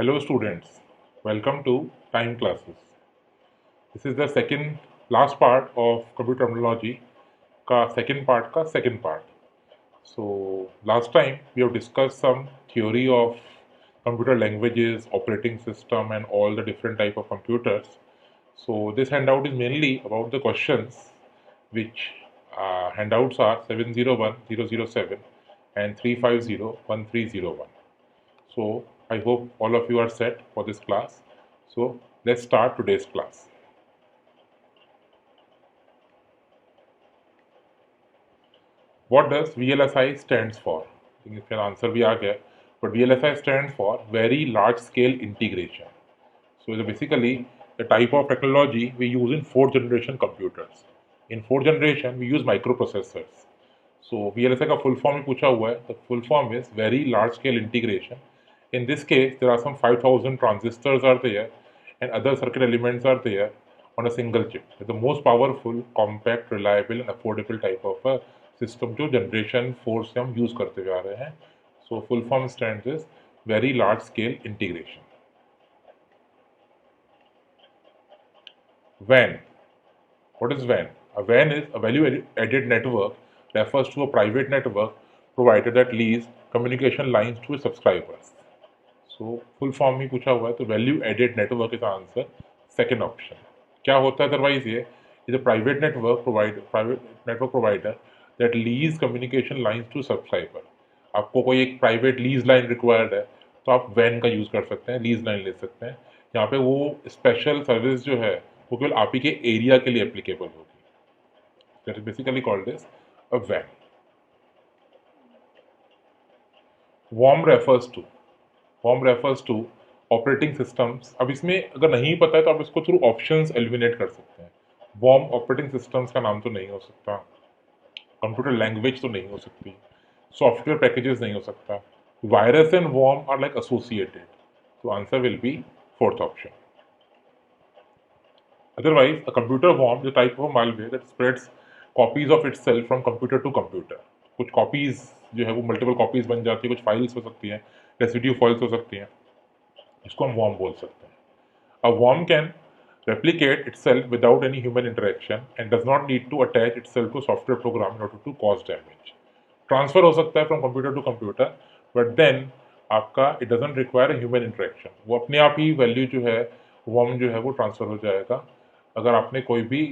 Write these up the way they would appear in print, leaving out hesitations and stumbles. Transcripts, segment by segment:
Hello students, welcome to Time Classes. This is the second last part of computer terminology का second part. So last time we have discussed some theory of computer languages, operating system and all the different type of computers. So this handout is mainly about the questions which handouts are 701007 and 3501301. So I hope all of you are set for this class. So let's start today's class. What does VLSI stands for? I think इसका answer भी आ गया, but VLSI stands for Very Large Scale Integration. So it's basically the type of technology we use in fourth generation computers. In fourth generation we use microprocessors. So VLSI का full form ही पूछा हुआ है. The full form is Very Large Scale Integration. In this case, there are some 5,000 transistors are there and other circuit elements are there on a single chip. It's the most powerful, compact, reliable and affordable type of a system जो generation 4 से हम use करते हुए आ रहे हैं. So full form stands is Very Large Scale Integration. WAN. What is WAN? A WAN is a value-added network, refers to a private network provider that leads communication lines to its subscribers. So full form ही पूछा हुआ है तो value-added network is answer. Second option. क्या होता है otherwise ये is a private network provider that leads communication lines to subscriber. आपको कोई एक प्राइवेट लीज लाइन रिक्वायर्ड है तो आप वैन का यूज़ कर सकते हैं, लीज लाइन ले सकते हैं. यहाँ पे वो स्पेशल सर्विस जो है वो केवल आप ही के एरिया के लिए एप्लीकेबल होगी. That is basically called as a वैन. Worm refers to operating systems. अब इसमें अगर नहीं पता है तो आप इसको थ्रू ऑप्शंस एलिमिनेट कर सकते हैं. वॉर्म ऑपरेटिंग सिस्टम्स का नाम तो नहीं हो सकता, कंप्यूटर लैंग्वेज तो नहीं हो सकती, सॉफ्टवेयर पैकेजेस नहीं हो सकता. Virus and worm are like associated. तो answer will be fourth option. Otherwise, a computer worm is a type of malware that spreads copies of itself from computer to computer. कुछ copies जो है वो multiple copies बन जाती है, कुछ files हो सकती हैं, residue files हो सकती हैं, इसको हम worm बोल सकते हैं. A worm can replicate itself without any human interaction and does not need to attach itself to software program in order to cause damage. Transfer हो सकता है from computer to computer, but then आपका it doesn't require a human interaction. वो अपने आप ही value जो है worm जो है वो transfer हो जाएगा. अगर आपने कोई भी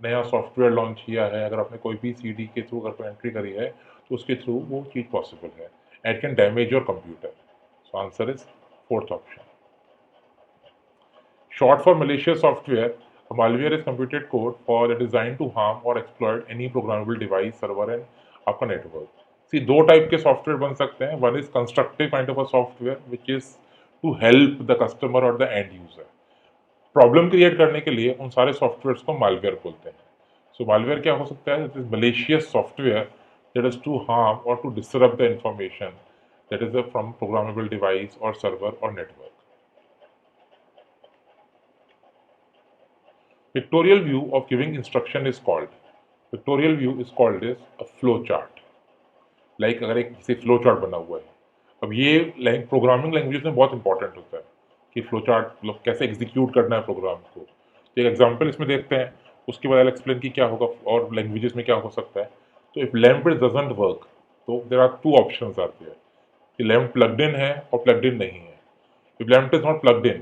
नया सॉफ्टवेयर लॉन्च किया है, अगर आपने कोई भी सीडी के थ्रू अगर कोई एंट्री करी है तो उसके थ्रू वो चीज़ पॉसिबल है. It can damage your computer. So answer is fourth option. Short for malicious software, a malware is computed code for designed to harm or exploit any programmable device, server and आपका network. See दो type के software बन सकते हैं. One is constructive kind of a software which is to help the customer और the end user. Problem create करने के लिए उन सारे सॉफ्टवेयर को मालवेयर बोलते हैं. सो मालवेयर क्या हो सकता है? It is malicious software that is to harm और to disturb the information that is from programmable device और सर्वर और network. Pictorial view of giving instruction is called. Pictorial view is called is a flow chart. Like अगर एक जैसे flow chart बना हुआ है, अब ये प्रोग्रामिंग लैंग्वेज में बहुत इंपॉर्टेंट होता है कि फ्लो चार्ट मतलब कैसे एग्जीक्यूट करना है प्रोग्राम को. तो एक एग्जांपल इसमें देखते हैं, उसके बाद एक्सप्लेन की क्या होगा और लैंग्वेजेस में क्या हो सकता है. तो इफ लैम्प डजंट वर्क तो देयर आर टू ऑप्शंस आते हैं कि लैम्प प्लग्ड इन है और प्लग्ड इन नहीं है. If lamp is not plugged in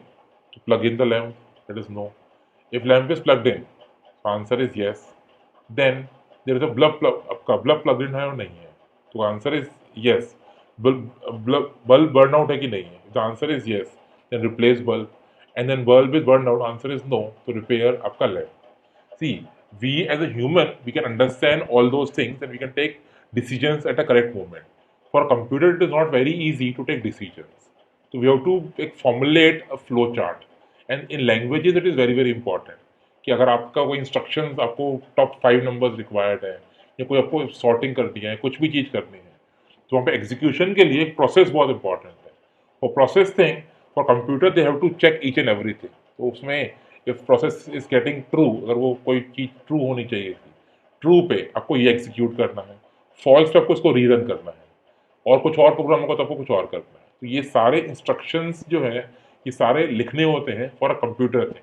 तो plug in the lamp, that is no. If lamp is plugged in answer is yes. Then there is a आपका bulb plugged in है और नहीं है तो answer is yes. Bulb burn out है कि नहीं है, the answer is yes. then replace bulb, and then bulb is burned out, answer is no, to repair आपका lamp. See, we as a human, we can understand all those things and we can take decisions at a correct moment. For a computer, it is not very easy to take decisions. So we have to formulate a flow chart. And in languages, it is very, very important. कि अगर आपका कोई instructions आपको top 5 numbers required है या कोई आपको sorting करनी है, कुछ भी चीज़ करनी है, तो वहाँ पे एग्जीक्यूशन के लिए एक प्रोसेस बहुत इंपॉर्टेंट है. वो process thing for computer they have to check each and everything. तो उसमें if process is getting true, अगर वो कोई चीज़ ट्रू होनी चाहिए थी, ट्रू पे आपको ये एग्जीक्यूट करना है, फॉल्स पे आपको इसको रीरन करना है, और कुछ और प्रोग्राम होगा तो आपको कुछ और करना है. तो ये सारे इंस्ट्रक्शंस जो है ये सारे लिखने होते हैं for a computer thing.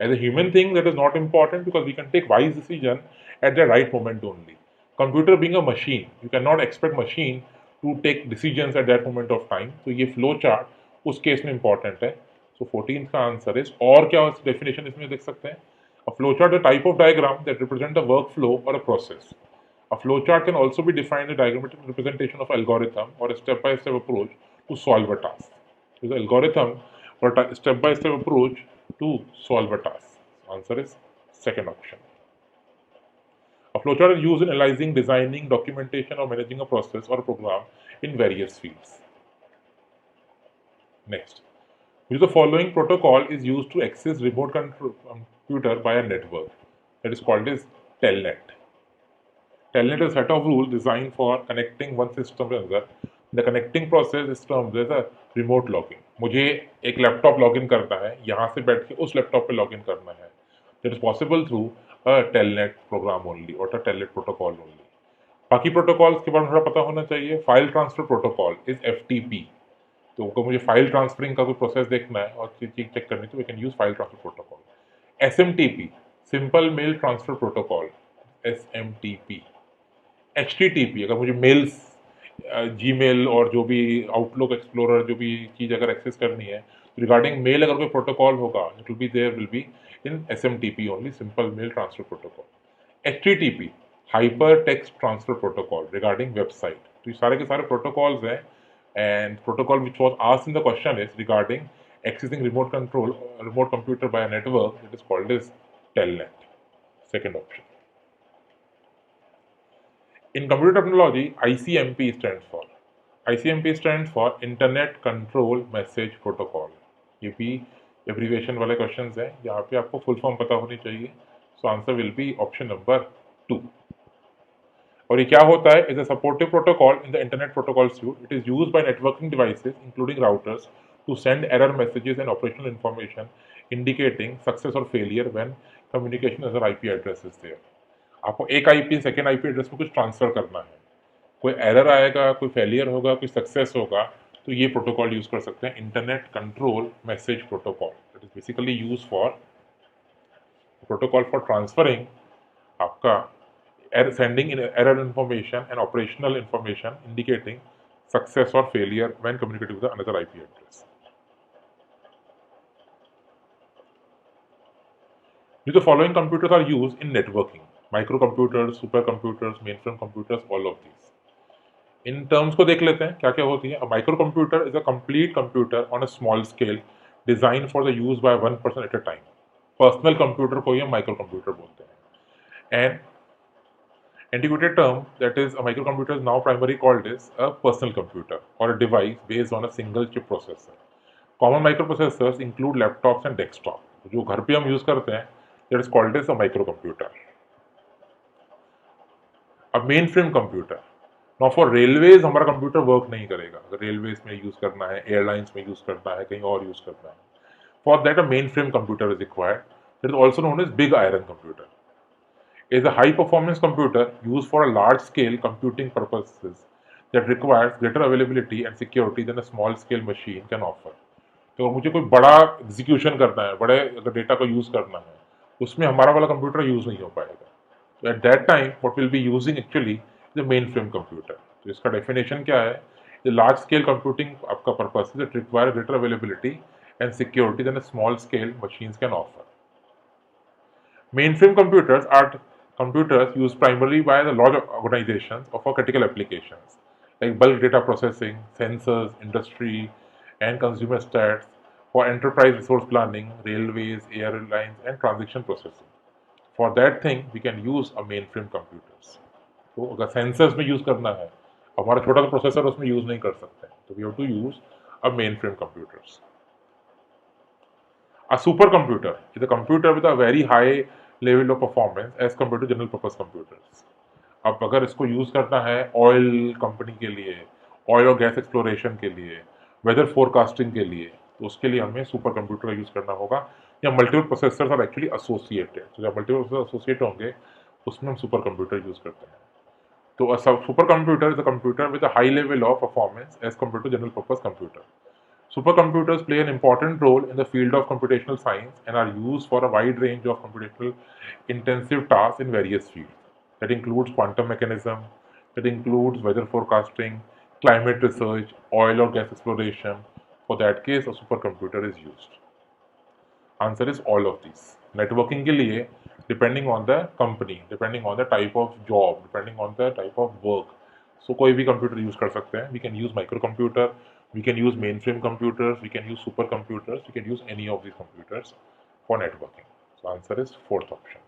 As a human thing, that is not important because we can take wise decision at the right moment only. Computer being a machine, you cannot expect machine to take decisions at that moment of time. तो ये flow chart उस case में important है. So 14th का answer is. और क्या definition इसमें देख सकते हैं? A flow chart is a type of diagram that represent a workflow or a process. A flow chart can also be defined as a diagrammatic representation of algorithm or a step-by-step approach to solve a task. So the algorithm or step-by-step approach to solve a task. Answer is second option. A flowchart is used in analyzing, designing, documentation, or managing a process or a program in various fields. Next, which of the following protocol is used to access remote control computer by a network? That is called as telnet. Telnet is a set of rules designed for connecting one system to another. The connecting process is termed as a remote login. मुझे एक laptop login करना है, यहाँ से बैठ के उस laptop पे लॉगिन करना है. That is possible through a telnet program only or a telnet protocol only. बाकी प्रोटोकॉल्स के बारे में थोड़ा पता होना चाहिए. File transfer protocol is FTP. तो अगर मुझे फाइल ट्रांसफरिंग का कोई प्रोसेस देखना है और चीज चेक करनी तो we can use file transfer protocol. SMTP simple mail transfer protocol SMTP. HTTP अगर मुझे मेल्स जीमेल और जो भी आउटलुक एक्सप्लोरर जो भी चीज़ अगर एक्सेस करनी है रिगार्डिंग मेल अगर कोई प्रोटोकॉल होगा it will be there will be in SMTP only simple mail transfer protocol. HTTP hyper text transfer protocol regarding website. तो ये सारे के सारे प्रोटोकॉल्स हैं and protocol which was asked in the question is regarding accessing remote computer by a network. It is called as telnet. Second option. In computer technology, ICMP stands for Internet Control Message Protocol. ये भी abbreviation वाले questions हैं. यहाँ पे आपको full form पता होनी चाहिए. So answer will be option number 2. और ये क्या होता है? Is a supportive protocol in the internet protocol suite. It is used by networking devices including routers to send error messages and operational information indicating success और failure when communication as IP address is there. आपको एक IP second IP address में कुछ transfer करना है, कोई error आएगा, कोई फेलियर होगा, कोई सक्सेस होगा, तो ये प्रोटोकॉल यूज कर सकते हैं. Internet control message protocol. It is basically use for protocol for transferring आपका sending in error information and operational information indicating success or failure when communicating with another IP address. The following computers are used in networking: microcomputers, supercomputers, mainframe computers, all of these. In terms को देख लेते हैं क्या क्या होती है. A microcomputer is a complete computer on a small scale designed for the use by one person at a time. Personal computer को ही हम microcomputer बोलते हैं. And antiquated term that is a microcomputer is now primarily called as a personal computer or a device based on a single chip processor. Common microprocessors include laptops and desktop. जो घर पे हम use करते हैं that is called as a microcomputer. अब main frame computer. Now for railways हमारा computer work नहीं करेगा. अगर रेलवेज में यूज करना है, एयरलाइंस में यूज करना है, कहीं और यूज करना है, for that a main frame computer is required. It is also known as big iron computer. Is a high-performance computer used for a large-scale computing purposes that requires greater availability and security than a small-scale machine can offer. तो मुझे कोई बड़ा execution करना है, बड़े अगर data को use करना है, उसमें हमारा वाला कंप्यूटर यूज नहीं हो पाएगा. तो at that time what will be using actually the main frame computer. तो इसका डेफिनेशन क्या है? द लार्ज स्केल कंप्यूटिंग आपका पर्पस है that require greater availability and security then a small scale machines can offer. Mainframe computers are computers used primarily by the large organizations for critical applications like bulk data processing, sensors, industry, and consumer stats, for enterprise resource planning, railways, airlines, and transaction processing. For that thing, we can use a mainframe computers. तो अगर sensors में use करना है, हमारा छोटा सा processor उसमें use नहीं कर सकते, तो we have to use a mainframe computers. A supercomputer is a computer with a very high level of performance as compared to general purpose computers. अब अगर इसको यूज करना है ऑयल कंपनी के लिए, ऑयल और गैस एक्सप्लोरेशन के लिए, वेदर फोरकास्टिंग के लिए, तो उसके लिए हमें सुपर कंप्यूटर का यूज करना होगा. या multiple processors are actually associated. तो जब मल्टीपल प्रोसेसर एसोसिएट होंगे उसमें हम सुपर कंप्यूटर यूज करते हैं. तो super computer is a computer with a high level of performance as compare to general purpose computer. Supercomputers play an important role in the field of computational science and are used for a wide range of computational intensive tasks in various fields. That includes quantum mechanism, that includes weather forecasting, climate research, oil or gas exploration. For that case, a supercomputer is used. Answer is all of these. Networking के लिए depending on the company, depending on the type of job, depending on the type of work, so कोई भी computer use कर सकते हैं. We can use microcomputer, we can use mainframe computers, we can use supercomputers, we can use any of these computers for networking. So answer is fourth option.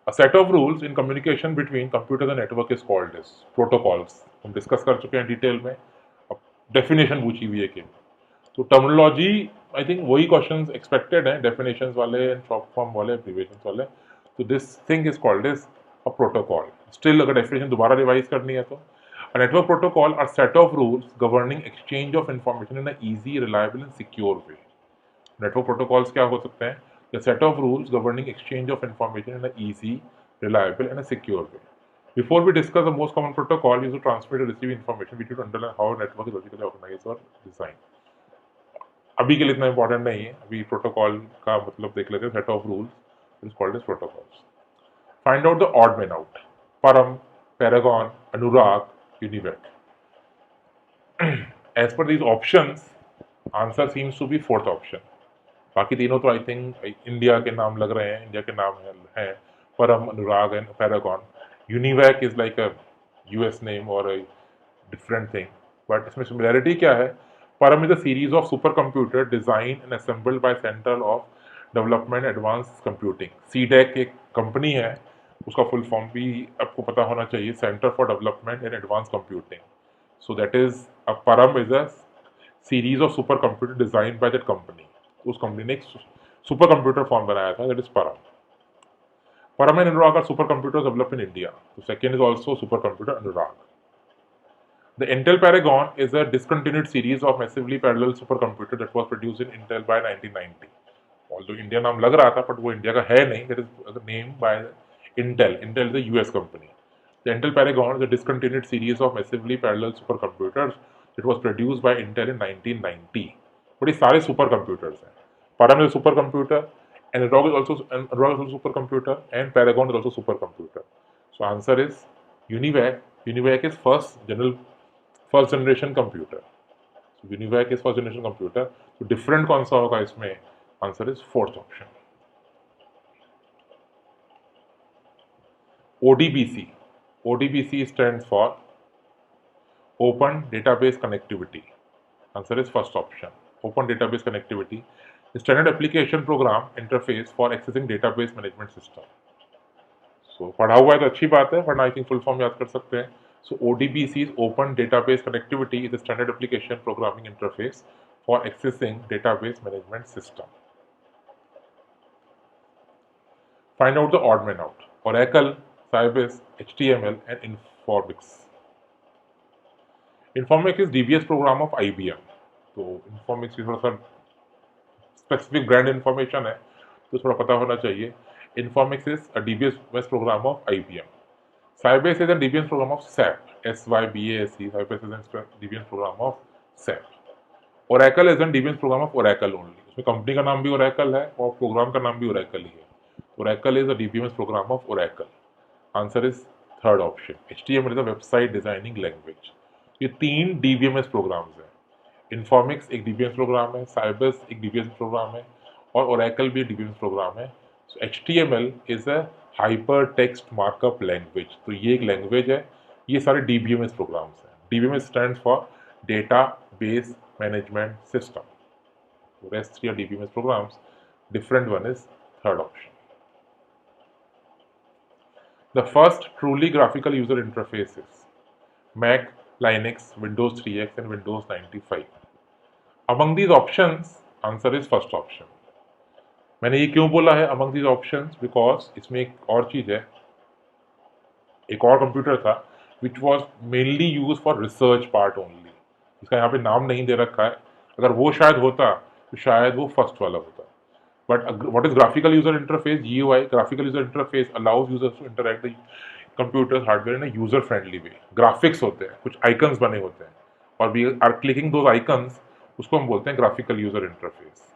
A set of rules in communication between computer and network is called as protocols. हम discuss कर चुके हैं detail में. अब definition पूछी हुई है कि तो टर्मिनोलॉजी आई थिंक वही क्वेश्चंस एक्सपेक्टेड हैं, डेफिनेशंस वाले एंड शॉर्ट फॉर्म वाले, एब्रिविएशंस वाले. तो this thing is called as a protocol. Still अगर डेफिनेशन दोबारा रिवाइज करनी है तो a network protocol are set of rules governing exchange of information in an easy, reliable and secure way. Network protocols क्या हो सकते हैं? The set of rules governing exchange of information in an easy, reliable and a secure way. Before we discuss the most common protocol used to transmit or receive information, we need to understand how a network is basically organized or designed. अभी के लिए इतना important नहीं है. अभी protocol का मतलब देख लेते हैं. Set of rules is called as protocols. Find out the odd man out. Param, Paragon, Anurag, Univac. As per these options answer seems to be fourth option. बाकी तीनों तो आई थिंक इंडिया के नाम लग रहे हैं, इंडिया के नाम हैं. Param, Anurag and Paragon. Univac is like a US name और डिफरेंट थिंग, बट इसमें सिमिलैरिटी क्या है? Param is a series of supercomputer designed and assembled by Center of Development Advanced Computing. CDEC एक कंपनी है, उसका फुल फॉर्म भी आपको पता होना चाहिए, centre for development and advance computing. So that is a Param is a series of super computer design by that company. उस company ने एक सुपर कंप्यूटर फॉर्म बनाया था, that is Param. Param and Anurag are super computers developed in India. Second is also super computer Anurag. The Intel Paragon is a discontinued series of massively parallel supercomputer that was produced in Intel by 1990. Although India नाम लग रहा था, but वो India का है नहीं. That is named by Intel. Intel is a US company. The Intel Paragon is a discontinued series of massively parallel supercomputers that was produced by Intel in 1990. But ये सारे supercomputers हैं. Param is a supercomputer, and Anorak is also supercomputer, and Paragon is also supercomputer. So answer is UNIVAC. UNIVAC is first generation computer. So UNIVAC is first generation computer. तो different कौन सा होगा इसमें? Answer is fourth option. ODBC. ODBC stands for Open Database Connectivity. Answer is first option. Open Database Connectivity is standard application program interface for accessing database management system. So पढ़ा हुआ है तो अच्छी बात है, वरना आई थिंक फुल फॉर्म याद कर सकते हैं. So ODBC is Open Database Connectivity is a standard application programming interface for accessing database management system. Find out the odd man out. Oracle, Sybase, HTML and Informix. Informix is DBS program of IBM. तो Informix की थोड़ा सा specific brand information है तो थोड़ा पता होना चाहिए. Informix is a DBS program of IBM. Sybase is a DBS program of SAP. SYBASE. Sybase is a DBS program of SAP. Oracle is a DBS program of Oracle only. उसमें company का नाम भी Oracle है और programme का नाम भी Oracle ही है. Oracle is a DBMS program of Oracle. Answer is third option. HTML is a website designing language. ये तीन DBMS प्रोग्राम्स हैं. Informix एक DBMS प्रोग्राम है, Sybase एक DBMS प्रोग्राम है और Oracle भी DBMS प्रोग्राम है. So HTML is a hyper text markup language. तो ये एक लैंग्वेज है. ये सारे DBMS प्रोग्राम्स हैं. DBMS stands for data base management system. Rest three are DBMS programs. Different one is third option. The first truly graphical user interface is Mac, Linux, Windows 3X and Windows 95. Among these options, answer is first option. मैंने ये क्यों बोला है among these options? Because इसमें एक और चीज़ है, एक और कंप्यूटर था which was mainly used for research part only. इसका यहाँ पे नाम नहीं दे रखा है. अगर वो शायद होता तो शायद वो फर्स्ट वाला होता. But what is graphical user interface? GUI. Graphical user interface allows users to interact the computer's hardware in a user friendly way. Graphics होते हैं, कुछ icons बने होते हैं और we are clicking those icons, उसको हम बोलते हैं graphical user interface.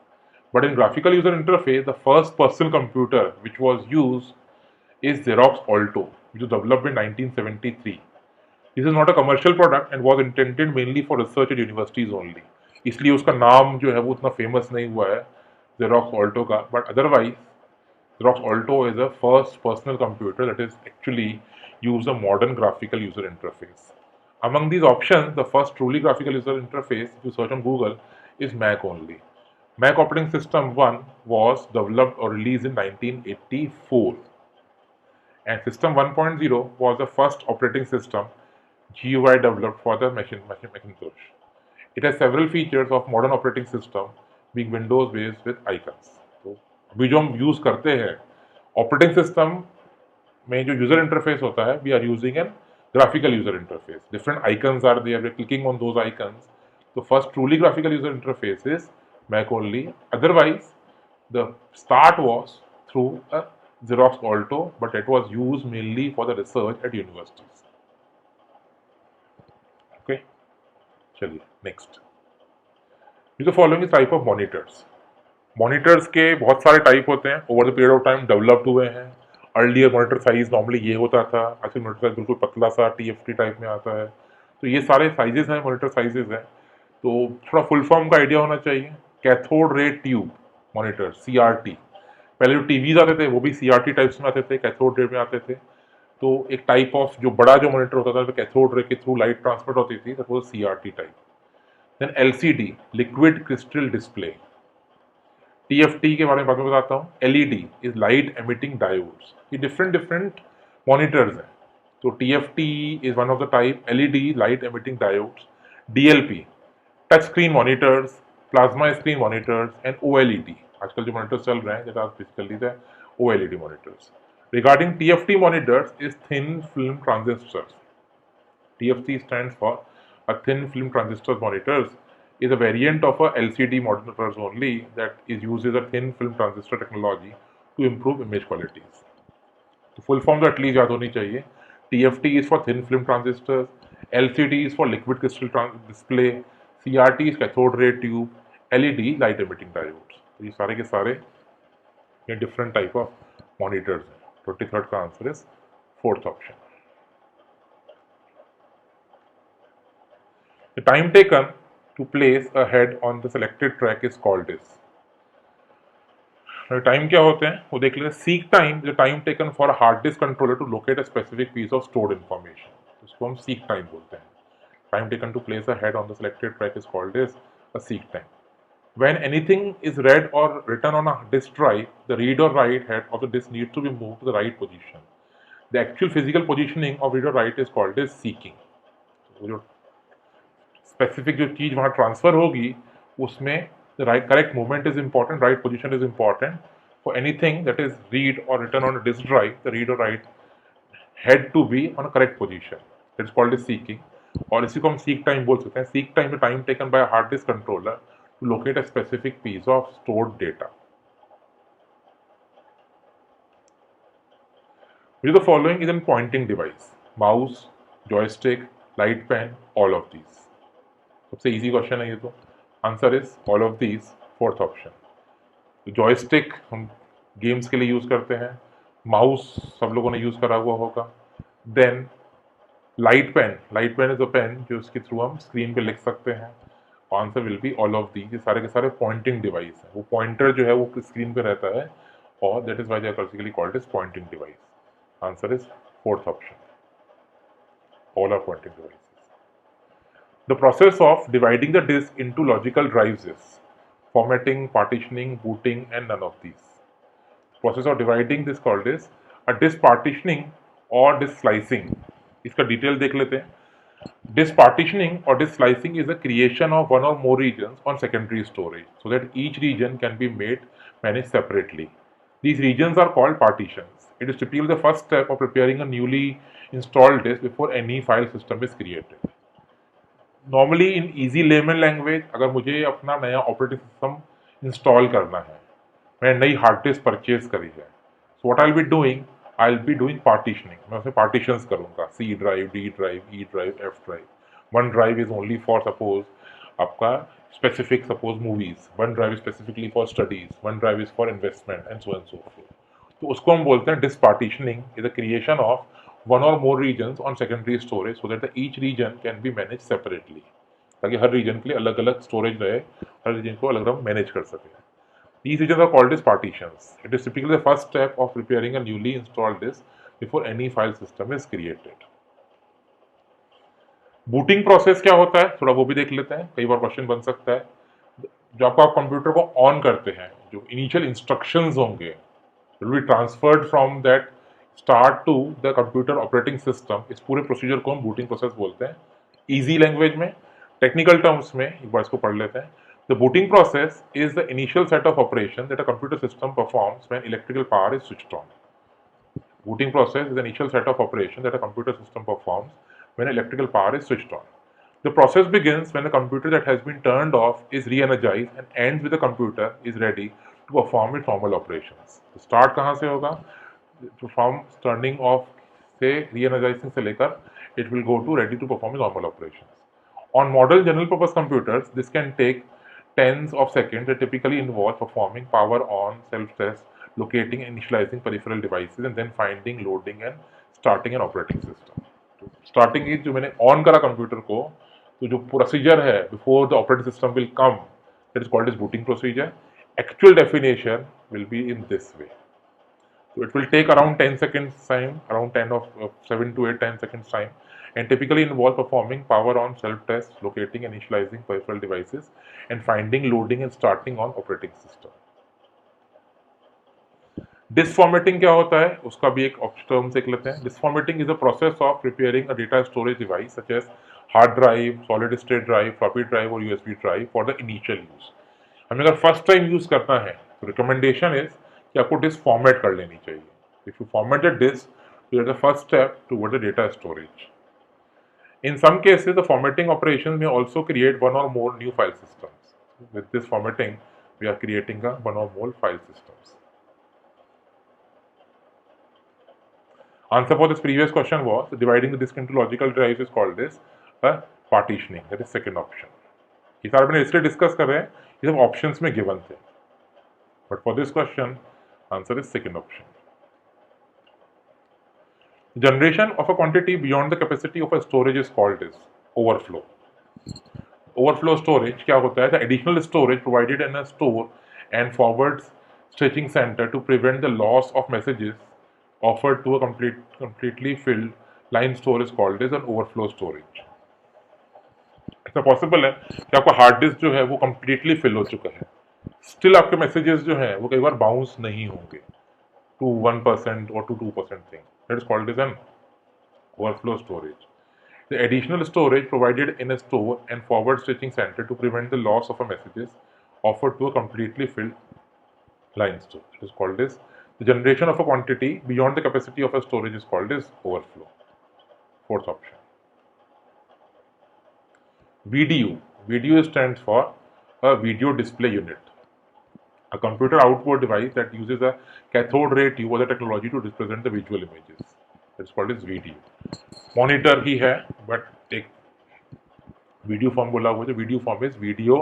But in graphical user interface the first personal computer which was use is Xerox Alto, which was developed in 1973. This is not a commercial product and was intended mainly for research at universities only. इसलिए उसका नाम जो है वो उतना famous नहीं हुआ है Xerox Alto का, but otherwise Xerox Alto is a first personal computer that is actually used a modern graphical user interface. Among these options, the first truly graphical user interface, if you search on Google, is Mac only. Mac operating system 1 was developed or released in 1984. And System 1.0 was the first operating system GUI developed for the Macintosh. It has several features of modern operating system, being Windows based with icons. तो अभी जो हम use करते हैं operating system में जो user interface होता है, we are using an graphical user interface. Different icons are there. We're clicking on those icons. The first truly graphical user interface is Mac only. Otherwise, the start was through a Xerox Alto, but it was used mainly for the research at universities. Okay, चलिए next. The following is type of monitors. Monitors के बहुत सारे type होते हैं. Over the period of time developed हुए हैं. Earlier monitor size normally ये होता था, आजकल मॉनिटर साइज बिल्कुल पतला सा TFT टाइप में आता है. तो ये सारे साइजेस हैं, मॉनिटर साइजेस हैं. तो थोड़ा फुल फॉर्म का आइडिया होना चाहिए. Cathode ray tube monitor, CRT. पहले जो टीवीज आते थे वो भी CRT टाइप्स में आते थे, कैथोड रे में आते थे. तो एक टाइप ऑफ जो बड़ा जो मॉनिटर होता था कैथोड रे के थ्रू लाइट ट्रांसमिट होती थी, that was CRT type. Then LCD, liquid crystal display. TFT के बारे में बाद में बताता हूँ. LED is light emitting diodes. ये डिफरेंट मॉनिटर्स हैं. तो TFT is one of the type. LED light emitting diodes. DLP touch screen monitors, plasma screen monitors and OLED. आजकल जो मॉनिटर्स चल रहे हैं that are basically the OLED monitors. Regarding TFT monitors is thin film transistors. TFT stands for a thin film transistor monitors is a variant of a LCD monitors only that is uses a thin film transistor technology to improve image qualities. तो full form तो at least याद होनी चाहिए. TFT is for thin film transistors, LCD is for liquid crystal display, CRT is cathode ray tube, LED light emitting diodes. तो ये सारे के सारे ये different type of monitors हैं. 23rd का answer is fourth option. The time taken to place a head on the selected track is called as. Time क्या होते हैं वो देख लेते हैं. Seek time the time taken for a hard disk controller to locate a specific piece of stored information. इसको हम seek time बोलते हैं. Time taken to place a head on the selected track is called as a seek time. When anything is read or written on a disk drive, the read or write head of the disk needs to be moved to the right position. The actual physical positioning of read or write is called as seeking. वो जो specific जो चीज़ वहाँ transfer होगी उसमें the right correct movement is important, right position is important. For anything that is read or written on a disk drive, the read or write head to be on a correct position. It's called as seeking. और इसी को हम seek time बोल सकते हैं. Seek time the time taken by a hard disk controller to locate a specific piece of stored data. Which of the following is a pointing device? Mouse, joystick, light pen, all of these. सबसे easy question है ये तो. Answer is all of these. Fourth option. Joystick हम games के लिए use करते हैं. Mouse सब लोगों ने यूज करा हुआ होगा. Then light pen is a pen जो इसके थ्रू हम स्क्रीन पे लिख सकते हैं. Answer will be all of these. ये सारे के सारे पॉइंटिंग डिवाइस है. वो पॉइंटर जो है वो स्क्रीन पे रहता है और that is why they are basically called as pointing device. Answer is fourth option. All are pointing devices. The process of dividing the disk into logical drives is formatting, partitioning, booting, and none of these. Process of dividing this called is a disk partitioning or disk slicing. इसका detail देख लेते हैं. Disk partitioning or disk slicing is the creation of one or more regions on secondary storage so that each region can be managed separately. These regions are called partitions. It is typically the first step of preparing a newly installed disk before any file system is created. Normally in easy layman language अगर मुझे अपना नया operating system install करना है, मैंने नई hard disk purchase करी है, so what I will be doing partitioning. मैं उसमें पार्टीशंस करूँगा. C drive, D drive, E drive, F drive. One drive is only for suppose आपका specific suppose movies, one drive is specifically for studies, one drive is for investment and so forth. तो उसको हम बोलते हैं disk partitioning is the creation of one और more regions on secondary storage so that each region can be manage separately, ताकि हर reason के लिए अलग अलग स्टोरेज रहे, हर रीजन को अलग अलग मैनेज कर सके। These regions are called as partitions. It is typically the first step of preparing a newly installed disk before any file system is created. Booting process क्या होता है थोड़ा वो भी देख लेते हैं, कई बार क्वेश्चन बन सकता है। जब आप कंप्यूटर को ऑन करते हैं, जो इनिशियल इंस्ट्रक्शंस होंगे will be transferred from that start to the computer operating system, इस पूरे प्रोसीजर को हम बूटिंग प्रोसेस बोलते हैं। इजी लैंग्वेज में, टेक्निकल टर्म्स में एक बार इसको पढ़ लेते हैं। The booting process is the initial set of operations that a computer system performs when electrical power is switched on. Booting process is the initial set of operations that a computer system performs when electrical power is switched on. The process begins when the computer that has been turned off is re-energized and ends with the computer is ready to perform its normal operations. तो start कहाँ से होगा? From turning off से re-energizing से लेकर it will go to ready to perform its normal operations. On model general purpose computers, this can take tens of seconds that typically involve performing power on, self-test, locating and initializing peripheral devices and then finding, loading and starting an operating system. Starting जो मैंने on करा computer को, तो जो procedure है before the operating system will come, that is called as booting procedure. Actual definition will be in this way. So it will take around 10 seconds time, around 7 to 8 10 seconds time, and typically involve performing power on self-test, locating and initializing peripheral devices, and finding, loading and starting on operating system. Disk formatting क्या होता है उसका भी एक term देख लेते हैं। Disk formatting is a process of preparing a data storage device such as hard drive, solid state drive, floppy drive और USB drive for the initial use. हमें अगर फर्स्ट टाइम यूज करना है तो रिकमेंडेशन इज कि आपको disc format कर लेनी चाहिए। If you format the disk you are the first step toward the data storage. In some cases, the formatting operations may also create one or more new file systems. With this formatting, we are creating one or more file systems. Answer for this previous question was dividing the disk into logical drives is called this partitioning. That is second option. ये सारे मैंने इसलिए discuss कर रहे हैं, ये सब options में गिवन थे, but for this question answer is second option. Generation of a quantity beyond the capacity of a storage is called as overflow. Overflow storage क्या होता है? The additional storage provided in a store and forward stretching center to prevent the loss of messages offered to a completely filled line store is called as an overflow storage. ऐसा possible है कि आपका hard disk जो है वो completely fill हो चुका है, स्टिल आपके मैसेजेस जो हैं वो कई बार बाउंस नहीं होंगे to 1% or to 2% thing. That is called as an overflow storage. The additional storage provided in a store and forward stretching center to prevent the loss of a messages offered to a completely filled line store. It is called as the generation of a quantity beyond the capacity of a storage is called as overflow. Fourth option. VDU. VDU stands for a video display unit. A computer output device that uses a cathode ray tube or the technology to represent the visual images. It's called as VDU. Monitor ही है, but एक video form बोला हुआ है। Video form is video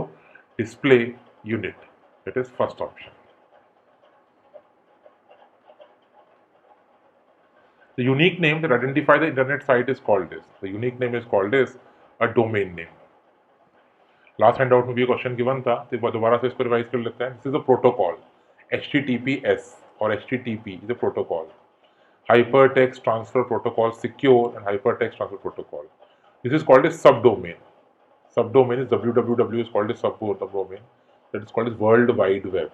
display unit. That is first option. The unique name that identify the internet site is called as. The unique name is called as a domain name. Last hand out में भी question given था, तो एक बार दोबारा से इसको revise कर लेते हैं। This is a protocol, HTTPS और HTTP is a protocol, hypertext transfer protocol, secure and hypertext transfer protocol. This is called as subdomain. Subdomain is www is called as subdomain, that is called as World Wide Web.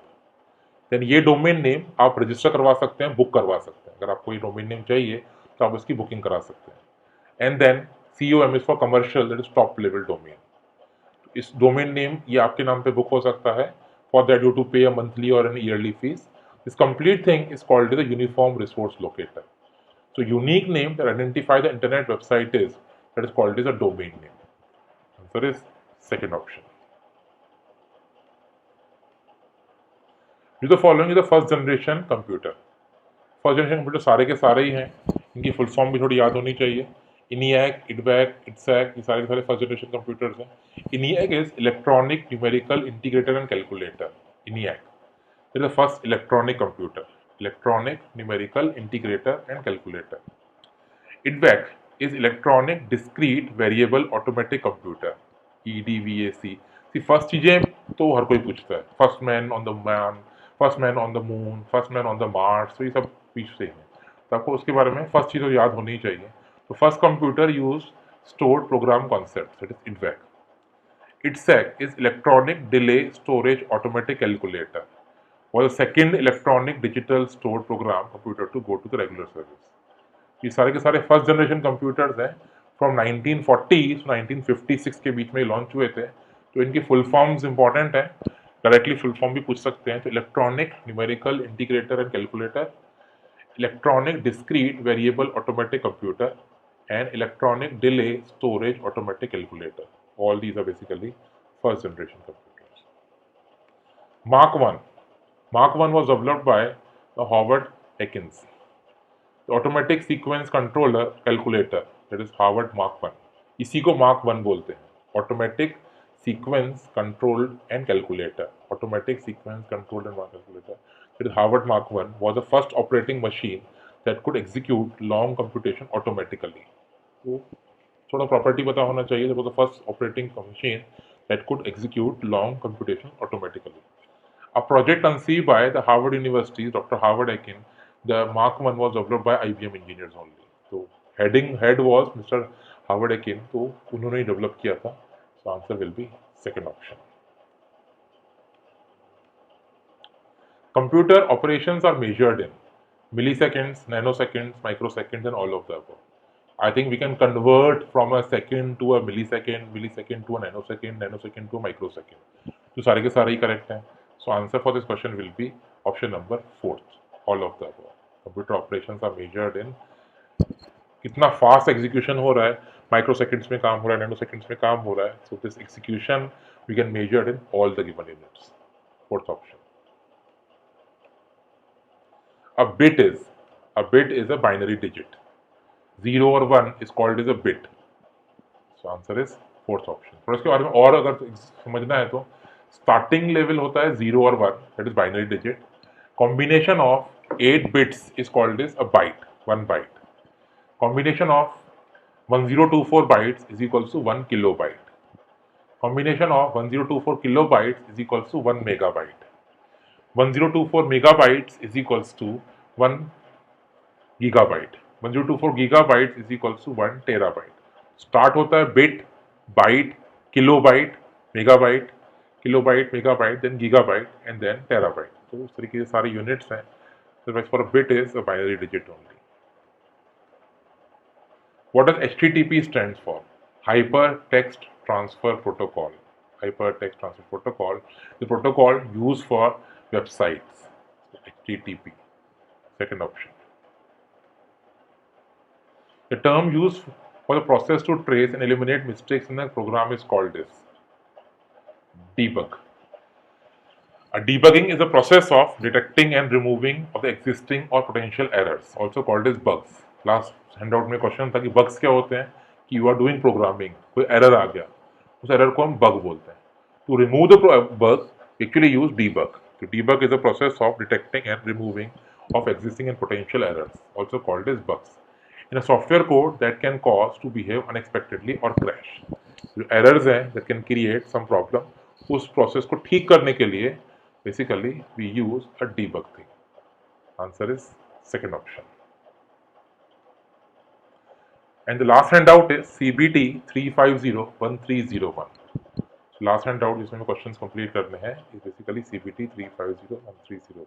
Then ये domain name आप register करवा सकते हैं, book करवा सकते हैं। अगर आपको ये डोमेन नेम चाहिए तो आप उसकी बुकिंग करा सकते हैं। And then COM is for commercial, that is top level domain. इस डोमेन नेम ये आपके नाम पे बुक हो सकता है। For that you to pay a monthly और an yearly fees. This complete thing is called as a uniform resource locator. So unique name that identify the internet website is that is called as a domain name. Answer is second option. The following is the first generation computer. First generation computer सारे के सारे ही हैं, इनकी full form भी थोड़ी याद होनी चाहिए। ENIAC, IDVAC, ITSAC, ये सारे के सारे फर्स्ट जनरेशन कंप्यूटर्स हैं. ENIAC is Electronic Numerical Integrator and Calculator. ENIAC. It is the first electronic computer. Electronic Numerical Integrator and Calculator. IDVAC is Electronic Discrete Variable Automatic Computer. EDVAC. See, first चीजें तो हर कोई पूछता है. First man on the man, first man on the moon, first man on the Mars, तो ये सब पूछते हैं. तो आपको उसके बारे में फर्स्ट चीज तो याद होनी ही चाहिए. तो first computer use stored program concept, that is IDVAC. ITSAC is Electronic Delay Storage Automatic Calculator, was the second electronic digital stored program computer to go to the regular service. ये सारे के सारे फर्स्ट जनरेशन कंप्यूटर्स हैं. From 1940 to 1956 के बीच में launch हुए थे. तो इनकी फुल फॉर्म्स इंपॉर्टेंट हैं, डायरेक्टली फुल फॉर्म भी पूछ सकते हैं. तो electronic numerical integrator and calculator, electronic discrete variable automatic computer, and electronic delay storage automatic calculator. All these are basically first generation computers. Mark 1. Mark 1 was developed by the Howard Akins. The automatic sequence controller calculator, that is Howard Mark 1. इसी को Mark 1 बोलते हैं. Automatic sequence controlled and calculator. Automatic sequence controlled and calculator. That is Howard Mark 1 was the first operating machine that could execute long computation automatically. तो थोड़ा property पता होना चाहिए. The first operating machine that could execute long computation automatically. A project conceive by the Harvard University doctor Harvard Aiken. The Mark 1 was developed by IBM engineers only. तो head was mister Harvard Aiken, तो उन्होंने ही डेवलप किया था. So answer will be second option. Computer operations are measured in milliseconds, nanoseconds, microseconds, and all of the above. I think we can convert from a second to a millisecond, millisecond to a nanosecond, nanosecond to a microsecond. तो सारे के सारे ही correct हैं. So answer for this question will be option number 4, all of the above. Computer operations are measured in कितना fast execution हो रहा है, microseconds में काम हो रहा है, नैनोसेकंड्स में काम हो रहा है. So this execution we can measure in all the given units. Fourth option. A bit is a binary digit. 0 or 1 is called as a bit. So answer is fourth option. थोड़ा इसके बारे में और अगर समझना है तो स्टार्टिंग लेवल होता है 0 और 1, that is binary digit. Combination of 8 bits is called as a byte, 1 byte. Combination of 1024 bytes is equals to 1 kilobyte. Combination of 1024 kilobytes is equals to 1 megabyte. 1024 megabytes is equals to 1 gigabyte. 1024 gigabytes is equals to 1 terabyte. Start होता है bit, byte, kilobyte, megabyte, kilobyte, megabyte, then gigabyte and then terabyte. तो इस तरीके से सारे units हैं. So for a bit is a binary digit only. What does HTTP stands for? Hypertext Transfer Protocol. Hypertext Transfer Protocol, the protocol used for websites. HTTP. Second option. The term used for the process to trace and eliminate mistakes in a program is called as debug. A debugging is the process of detecting and removing of the existing or potential errors, also called as bugs. Last handout में question था कि bugs क्या होते हैं, कि you are doing programming, कोई error आ गया, उस error को हम bug बोलते हैं. To remove the bug, actually use debug. So debug is the process of detecting and removing of existing and potential errors, also called as bugs, in a software code that can cause to behave unexpectedly or crash. जो errors हैं that can create some problem, उस process को ठीक करने के लिए basically we use a debug thing. Answer is second option. And the last handout is CBT 3501301. Last hand out जिसमें questions complete करने हैं is basically CBT 3501301.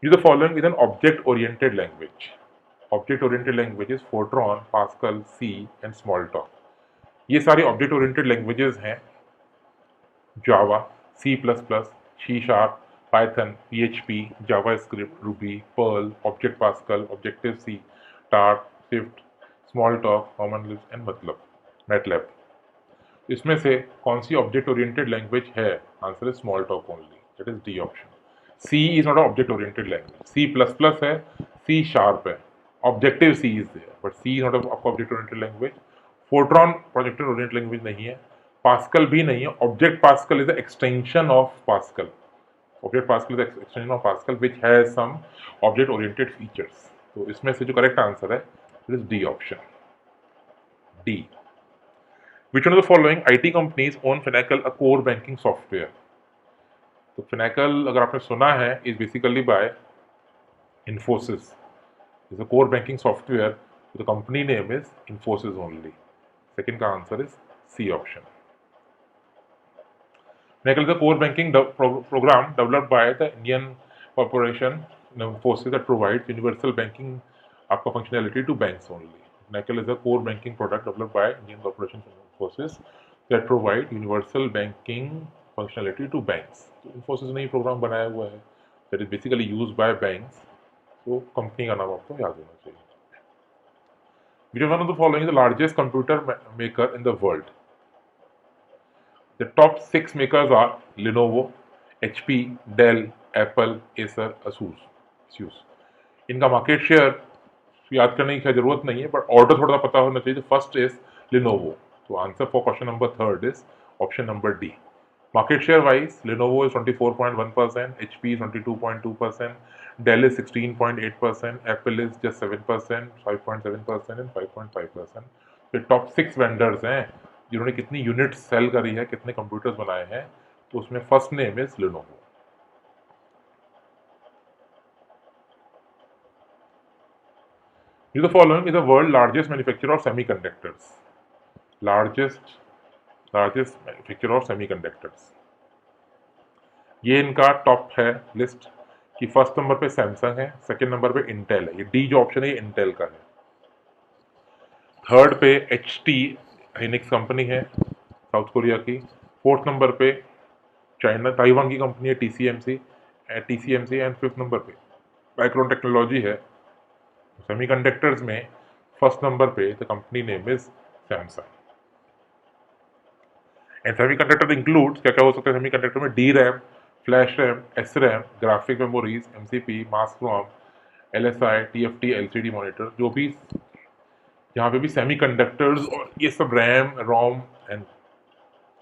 Use the following is an object oriented language. Object oriented languages Fortran, Pascal, C and Smalltalk. ये सारी object oriented languages हैं. Java, C++, C#, Python, PHP, JavaScript, Ruby, Perl, object Pascal, objective C, Dart, Swift, Smalltalk, common Lisp and MATLAB. इसमें से कौन सी object oriented language है? Answer is Smalltalk only, that is D option. C is not object oriented language. C++ है, C# है. Objective C is there, but C is not आपका object oriented language. Fortran project oriented language नहीं है, Pascal भी नहीं है। Object Pascal is the extension of Pascal. Object Pascal is extension of Pascal which has some object oriented features. तो इसमें से जो करेक्ट आंसर है it is D option, D. Which one of the following IT companies own Finacle, a core banking software? तो Finacle अगर आपने सुना है is basically by Infosys. It's a core banking software. The company name is Infosys only. Second का answer is C option. Finacle is a core banking program developed by the Indian corporation Infosys that provides universal banking आपका functionality to banks only. Finacle is a core banking product developed by Indian corporation Infosys that provide universal banking functionality to banks. तो Infosys ने ये programme बनाया हुआ है that is basically used by banks. तो company का नाम आपको याद होना चाहिए। Which one of the following is the largest computer maker in the world? The top 6 makers are Lenovo, HP, Dell, Apple, Acer, Asus. इनका मार्केट शेयर याद करने की जरूरत नहीं है, बट ऑर्डर थोड़ा पता होना चाहिए। फर्स्ट इज लिनोवो, तो answer for question number third is option number D. Market share wise Lenovo is 24.1%, HP is 22.2%, Dell is 16.8%, Apple is just 7%, 5.7% and 5.5%। तो टॉप 6 वेंडर्स हैं जिन्होंने कितनी यूनिट्स सेल करी है, कितने कंप्यूटर्स बनाए हैं, तो उसमें first name is Lenovo. The following is the world largest manufacturer of semiconductors. Largest manufacturer of semiconductors. ये इनका टॉप है लिस्ट कि फर्स्ट नंबर पे सैमसंग है, सेकंड नंबर पे इंटेल है। ये डी जो ऑप्शन है ये इंटेल का है। थर्ड पे एचटी हाइनिक्स कंपनी है साउथ कोरिया की। फोर्थ नंबर पे चाइना ताइवान की कंपनी है टीसीएमसी एंड फिफ्थ नंबर पे माइक्रोन टेक्नोलॉजी है। सेमीकंडक्टर्स में फर्स्ट नंबर पे the company name is Samsung. And semiconductor includes क्या क्या हो सकता है सेमीकंडक्टर में? D RAM, flash RAM, S RAM, graphic memories, MCP, mask ROM, LSI, TFT, LCD monitor. जो भी यहाँ पे भी सेमीकंडक्टर्स और ये सब रैम रोम एंड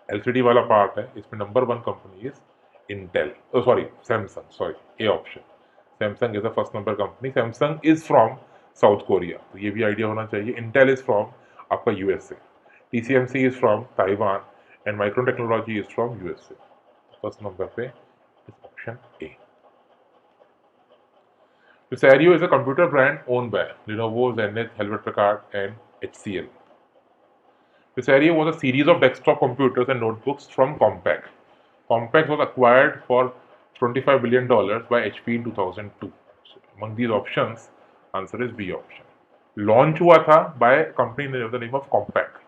एलसीडी वाला पार्ट है, इसमें number 1 company is Intel, sorry Samsung, sorry A option. Samsung is the first number company. Samsung is from South Korea, तो ये भी आइडिया होना चाहिए। इंटेल इज फ्रॉम आपका USA, TSMC is from Taiwan and Micron technology is from USA. First number पे is option A. Presario is a computer brand owned by Lenovo, Zenith, Hewlett Packard, and HCL. Presario was a series of desktop computers and notebooks from Compaq. Compaq was acquired for $25 billion by HP in 2002. So, among these options, answer is B option. Launch हुआ था by a company with the name of Compaq.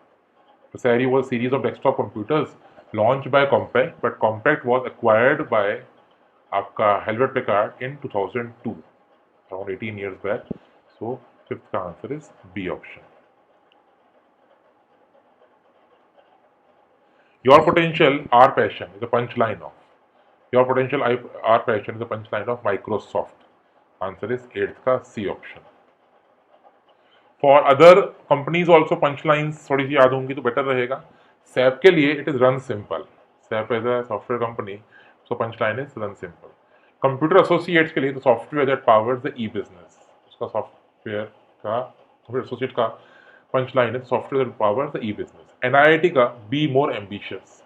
Presario was a series of desktop computers launched by Compaq, but Compaq was acquired by आपका Hewlett Packard in 2002, around 18 years back. So, fifth answer is B option. Your potential, our passion is a punchline of. Your potential, our passion is a punchline of Microsoft. Answer is 8th का C option. For other companies also punchlines थोड़ी सी याद होंगी तो better रहेगा। SAP के लिए it is run simple. SAP is a software company, so punchline is run simple. Computer Associates के लिए तो software that powers the e-business. उसका software का Computer Associate का punchline है software that powers the e-business. NIIT का be more ambitious.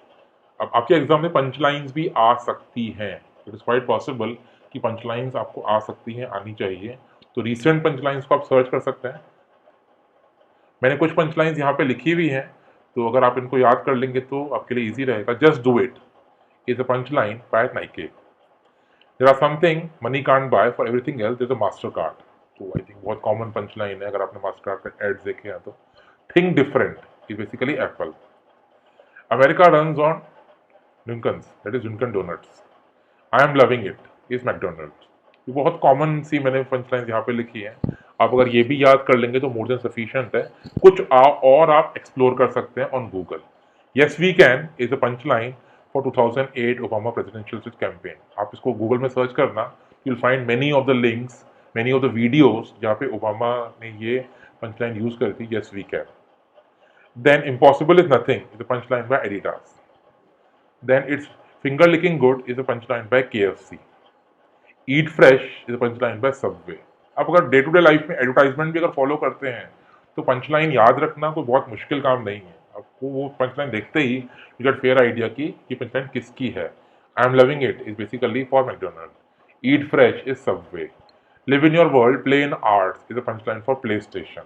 अब आपके एग्जाम में पंचलाइंस भी आ सकती हैं, इट इज़ क्वाइट पॉसिबल कि पंचलाइंस आपको आ सकती हैं, आनी चाहिए। तो रीसेंट पंचलाइंस को आप सर्च कर सकते हैं। मैंने कुछ पंचलाइंस यहाँ पे लिखी हुई हैं, तो अगर आप इनको याद कर लेंगे तो आपके लिए इजी रहेगा। Just do it is a punchline by Nike. There are something money can't buy for everything else is a Mastercard. तो आई थिंक बहुत कॉमन पंचलाइन है, अगर आपने मास्टर कार्ड पे एड्स देखे हैं तो। Think different is basically Apple. America runs on Dunkin's, that is Dunkin' Donuts. I am loving it is McDonald's. ये बहुत कॉमन सी मैंने पंचलाइन यहाँ पे लिखी है। आप अगर ये भी याद कर लेंगे तो मोर देन सफिशिएंट है। कुछ और आप एक्सप्लोर कर सकते हैं on Google. Yes we can is a punchline for 2008 Obama presidential switch campaign. आप इसको गूगल में सर्च करना, you will find many of the links many of the videos जहाँ पे ओबामा ने ये पंचलाइन यूज करी थी, yes we can. Then impossible is nothing is a punchline by Adidas. Then it's finger licking good is a punchline by KFC. Eat fresh is a punchline by Subway. अब अगर day to day life में advertisement भी अगर follow करते हैं तो punchline याद रखना कोई बहुत मुश्किल काम नहीं है. आपको वो पंचलाइन देखते ही यू गेट फेयर आइडिया की ये पंचलाइन किसकी है. I am loving it is basically for McDonald. Eat fresh is Subway. Live in your world, play in arts is a punchline for PlayStation.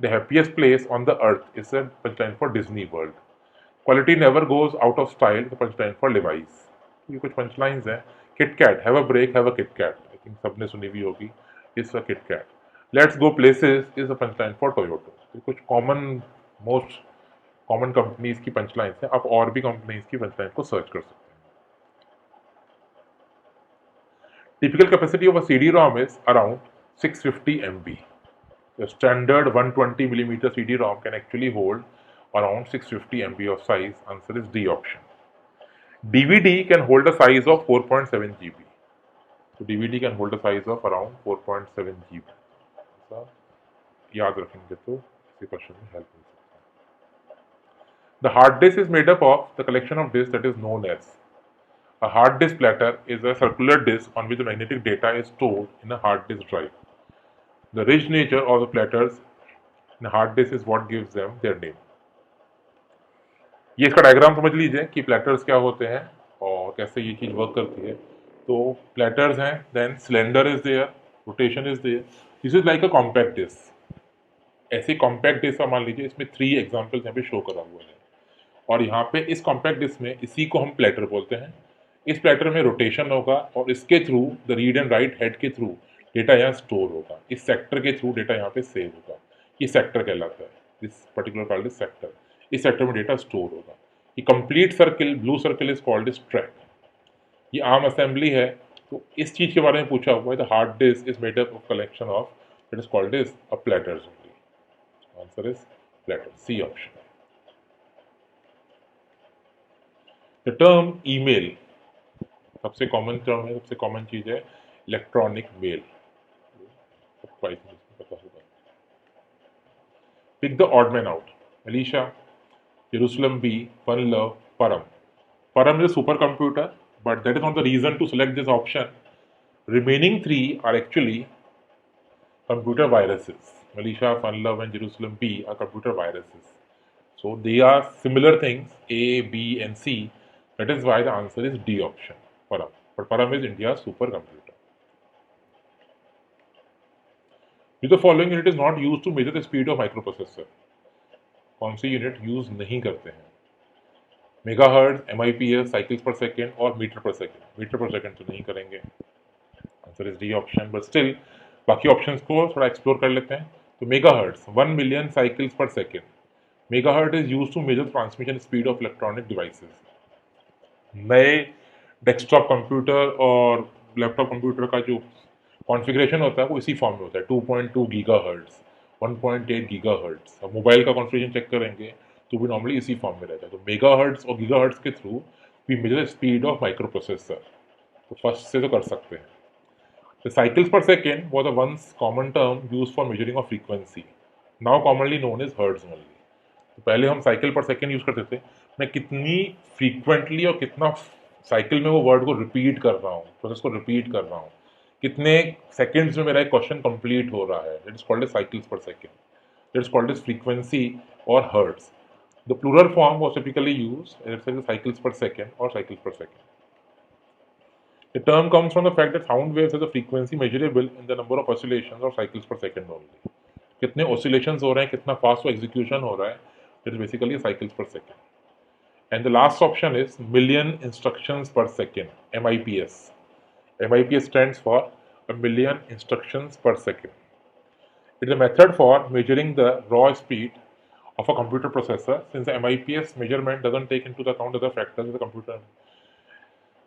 The happiest place on the earth is a punchline for Disney World. Quality never goes out of style is a punchline for Levi's. ये कुछ punchlines हैं. KitKat, have a break, have a KitKat, I think सबने सुनी हुई होगी. Is a KitKat. Let's go places is a punchline for Toyota. ये कुछ common, most common companies की पंचलाइंस हैं. आप और भी कंपनीज की पंचलाइन को सर्च कर सकते हैं. Typical capacity of a CD-ROM is around 650 MB. The standard 120 millimeter CD-ROM can actually hold around 650 MB of size. Answer is D option. DVD can hold a size of 4.7 GB. So DVD can hold a size of around 4.7 GB. ऐसा याद रखेंगे तो इसी question में help मिल सकता है. The hard disk is made up of the collection of disks that is known as. A hard disk platter is a circular disk on which the magnetic data is stored in a hard disk drive. The rich nature of the platters in a hard disk is what gives them their name. ये इसका diagram समझ लीजिए कि platters क्या होते हैं और कैसे ये चीज़ वर्क करती है. तो प्लेटर्स हैं, then cylinder is there, rotation is there. This is like a compact disc. ऐसे कॉम्पैक्ट डिस्क मान लीजिए, इसमें 3 एग्जांपल्स यहाँ पे शो करा हुआ है और यहाँ पे इस कॉम्पैक्ट डिस्क में इसी को हम प्लेटर बोलते हैं. इस प्लेटर में रोटेशन होगा और इसके through the read and write head के थ्रू डेटा यहाँ स्टोर होगा. इस सेक्टर के थ्रू डेटा यहाँ पे सेव होगा. ये सेक्टर कहलाता है. This particular called is sector. इस सेक्टर में डेटा स्टोर होगा. ये complete circle, blue circle is called is track. ये आर्म असेंबली है. तो इस चीज के बारे में पूछा हुआ है. The hard disk is made up of collection of it is called is a platters only. Answer is platter, C option. The term email सबसे कॉमन टर्म है, सबसे कॉमन चीज है इलेक्ट्रॉनिक मेल. पता होगा. Pick the odd man out. Alisha, Jerusalem B, OneLove, Param. Param is a supercomputer, but that is not the reason to select this option. Remaining 3 are actually computer viruses. Malaysia, OneLove, and Jerusalem B are computer viruses. So they are similar things, A, B, and C. That is why the answer is D option, Param. But Param is India's supercomputer. With the following unit is not used to measure the speed of microprocessor. कौन सी unit use नहीं करते हैं? Megahertz, MIPS, cycles per second और meter per second. Meter per second तो नहीं करेंगे. Answer is D option. But still बाकी options को थोड़ा एक्सप्लोर कर लेते हैं. तो megahertz 1 million cycles per second. Megahertz is use to measure transmission speed of electronic devices. नए डेस्कटॉप कंप्यूटर और लैपटॉप कंप्यूटर का जो कॉन्फ़िगरेशन होता है वो इसी फॉर्म में होता है. 2.2 गीगाहर्ट्ज, 1.8 गीगाहर्ट्ज. अब मोबाइल का कॉन्फ़िगरेशन चेक करेंगे तो भी नॉर्मली इसी फॉर्म में रहता है. तो मेगाहर्ट्ज और गीगाहर्ट्ज के through we measure speed of micro processor. तो फर्स्ट से तो कर सकते हैं. The cycles per second was a once common term use for measuring of frequency. Now commonly known is hertz only. तो पहले हम साइकिल पर सेकेंड यूज करते थे. मैं कितनी फ्रीक्वेंटली और कितना साइकिल में वो वर्ड को रिपीट कर रहा हूँ, प्रोसेस को रिपीट कर रहा हूँ, कितने सेकेंड्स में मेरा एक क्वेश्चन कंप्लीट हो रहा है. That is called as cycles per second. That is called as frequency और hertz. The plural form was typically used as cycles per second or cycles per second. The term comes from the fact that sound waves has a frequency measurable in the number of oscillations or cycles per second only. कितने oscillations हो रहे हैं, कितना fast वो execution हो रहा है, that is basically cycles per second. And the last option is million instructions per second, MIPS. MIPS stands for a million instructions per second. It is a method for measuring the raw speed of a computer processor, since the MIPS measurement doesn't take into account other factors of the computer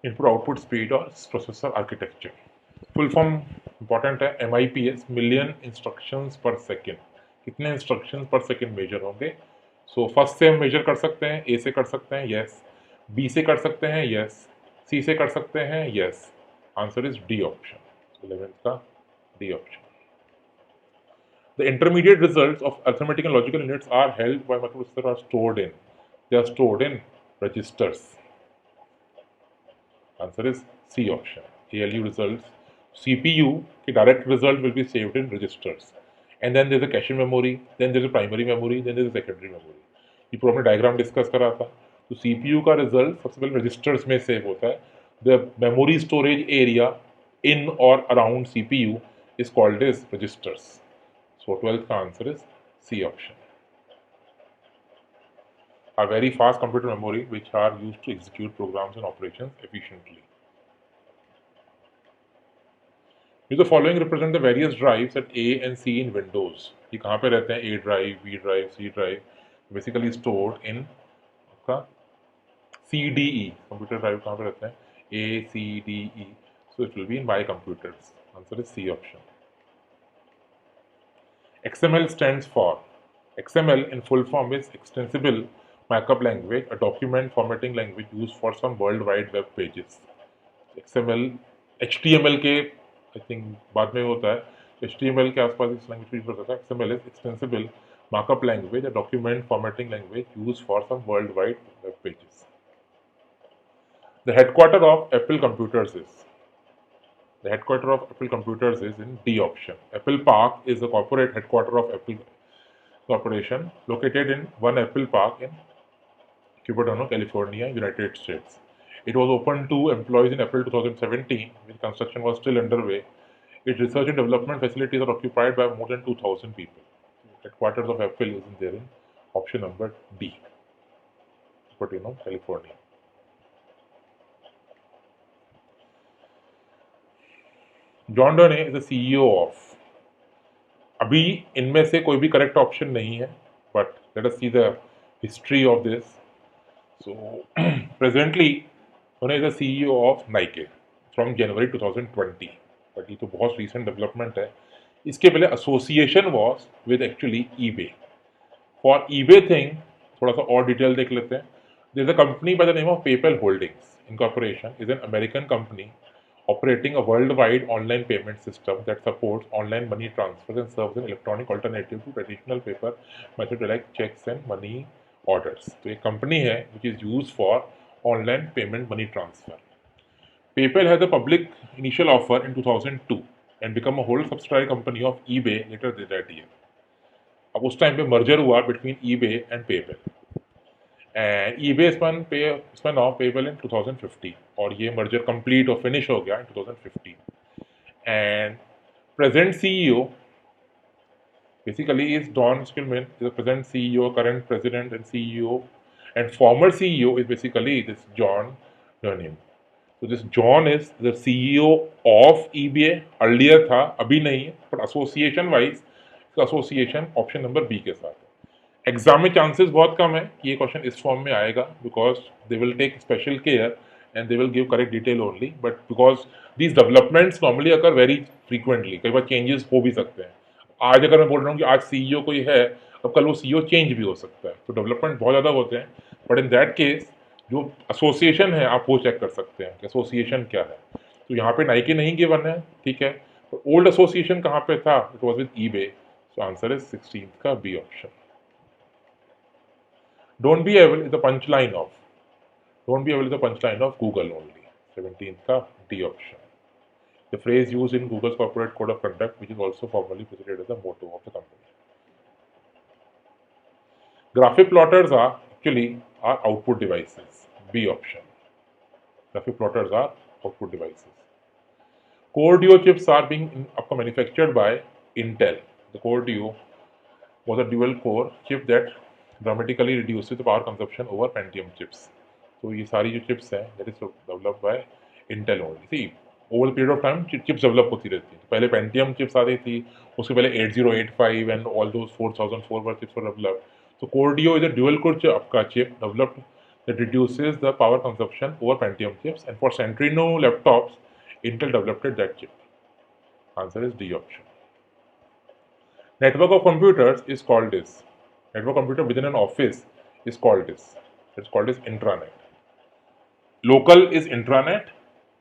input output speed or processor architecture. Full form important है. MIPS million instructions per second. कितने instructions per second measure होंगे? So first से हम major कर सकते हैं. A से कर सकते हैं, yes. B से कर सकते हैं, yes. C से कर सकते हैं, yes. Answer is D option. 11th का D option. The intermediate results of arithmetic and logical units are held by microprocessor are stored in. They are stored in registers. Answer is C option. ALU results. CPU the direct result will be saved in registers. And then there's a cache memory, then there's a primary memory, then there's a secondary memory. ये पूरा हमने diagram discuss करा था. तो CPU का result सबसे पहले registers में सेव होता है. The memory storage area in or around CPU is called as registers. So 12th answer is C option. A very fast computer memory which are used to execute programs and operations efficiently. The following represent the various drives at A and C in Windows. ये कहाँ पे रहते हैं? A drive, B drive, C drive, basically stored in आपका CDE. Computer drive कहाँ पे रहते हैं? A, C, D, E. So it will be in my computers. Answer is C option. XML stands for. XML in full form is Extensible Markup Language, a document formatting language used for some worldwide web pages. XML, HTML के I think बाद में होता है. HTML के आसपास इस language use होता है. XML is Extensible Markup Language, a document formatting language used for some worldwide web pages. The headquarter of Apple Computers is. The headquarter of Apple Computers is in D option. Apple Park is the corporate headquarter of Apple Corporation, located in One Apple Park in Cupertino, California, United States. It was opened to employees in April 2017, when construction was still underway. Its research and development facilities are occupied by more than 2,000 people. Headquarters of Apple is in there in option number D, Cupertino, California. John Donahoe is the CEO of. अभी इनमें से कोई भी correct option नहीं है, but let us see the history of this. So presently Donahoe is the CEO of Nike from January 2020, बट ये तो बहुत रिसेंट डेवलपमेंट है. इसके पहले association was with actually eBay. For eBay thing थोड़ा सा और डिटेल देख लेते हैं. There is a company by the name of PayPal holdings incorporation is an American company operating a worldwide online payment system that supports online money transfers and serves an electronic alternative to traditional paper method like checks and money orders. तो एक company है which is used for online payment money transfer. PayPal had a public initial offer in 2002 and become a whole subsidiary company of eBay later that year. अब उस time पे merger हुआ between eBay and PayPal. And eBay spun off PayPal in 2015 और ये merger complete और finish हो गया in 2015. And present CEO basically is Don Skillman, is the present CEO, current president and CEO, and former CEO is basically this John Durham. So this John is the CEO of eBay. earlier था, अभी नहीं है, but association wise association option number B के साथ. Exam में chances बहुत कम है कि ये क्वेश्चन इस फॉर्म में आएगा, because they will take special care and they will give correct detail only. But because these developments normally occur very frequently, कई बार चेंजेस हो भी सकते हैं. आज अगर मैं बोल रहा हूँ कि आज CEO कोई है, अब कल वो CEO चेंज भी हो सकता है. तो डेवलपमेंट बहुत ज़्यादा होते हैं. बट इन दैट केस जो एसोसिएशन है आप वो चेक कर सकते हैं कि एसोसिएशन क्या है. तो यहाँ पे नाइके नहीं गिवन है, ठीक है. ओल्ड एसोसिएशन कहाँ पे था? It was with eBay. So answer is 16th का B option. Don't be able is the punchline of. Don't be able is the punchline of Google only. 17th का D option. The phrase used in Google's corporate code of conduct, which is also formally presented as the motto of the company. Graphic plotters are actually output devices. B option. Graphic plotters are output devices. Core Duo chips are being manufactured by Intel. The Core Duo was a dual core chip that dramatically reduces the power consumption over Pentium chips. तो ये सारी जो chips हैं that is developed by Intel only. See, over the period of time chips develop होती रहती हैं. पहले Pentium chips आती थी, उसके पहले 8085 and all those 4004 were chips were developed. So Core Duo is a dual core chip developed that reduces the power consumption over Pentium chips, and for Centrino laptops Intel developed that chip. Answer is D option. Network of computers is called this. Network computer within an office is called this. It's called as intranet. Local is intranet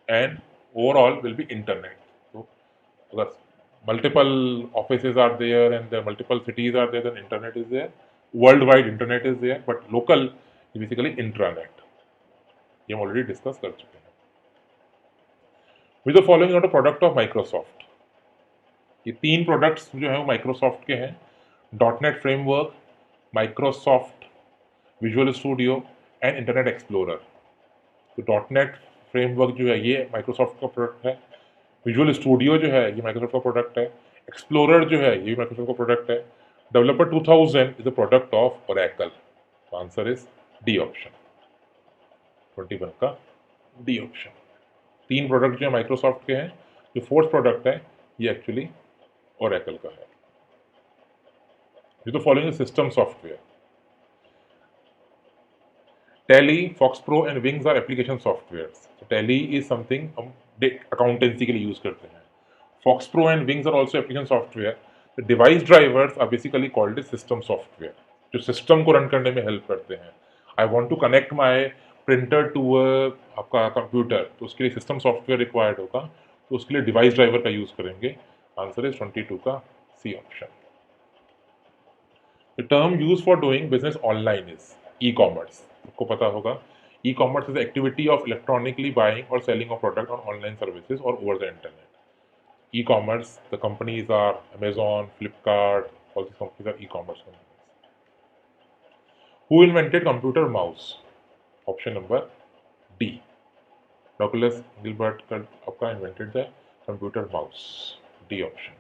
and overall will be internet. So अगर multiple offices are there and the multiple cities are there, then internet is there. Worldwide internet is there, but local is basically intranet. ये हम already discuss कर चुके हैं. With the following not a product of Microsoft. ये तीन products जो हैं वो माइक्रोसॉफ्ट के हैं. Dot net framework, Microsoft visual studio and internet explorer. तो डॉटनेट फ्रेमवर्क जो है ये माइक्रोसॉफ्ट का प्रोडक्ट है. विजुअल स्टूडियो जो है ये माइक्रोसॉफ्ट का प्रोडक्ट है. एक्सप्लोरर जो है ये भी माइक्रोसॉफ्ट का प्रोडक्ट है. Developer 2000 is the product of Oracle. Answer is D option. 21 का डी ऑप्शन. तीन प्रोडक्ट जो है माइक्रोसॉफ्ट के हैं. जो फोर्थ प्रोडक्ट है ये एक्चुअली ओरेकल का है. तो following system software. Tally, FoxPro and Wings are application softwares. So Tally is something हम accountancy के लिए use करते हैं. FoxPro and Wings are also application software. The device drivers are basically called as system software. जो system को run करने में help करते हैं. I want to connect my printer to आपका computer, तो उसके लिए system software required होगा. तो उसके लिए device driver का use करेंगे. Answer is 22 का C option. The term used for doing business online is e-commerce. आपको पता होगा e commerce is activity of electronically buying और selling of product on online services और over the internet. E commerce, the companies are Amazon, Flipkart, all this companies are e commerce companies. Who invented computer mouse? Option number D. Douglas Gilbert आपका invented the computer mouse. D option.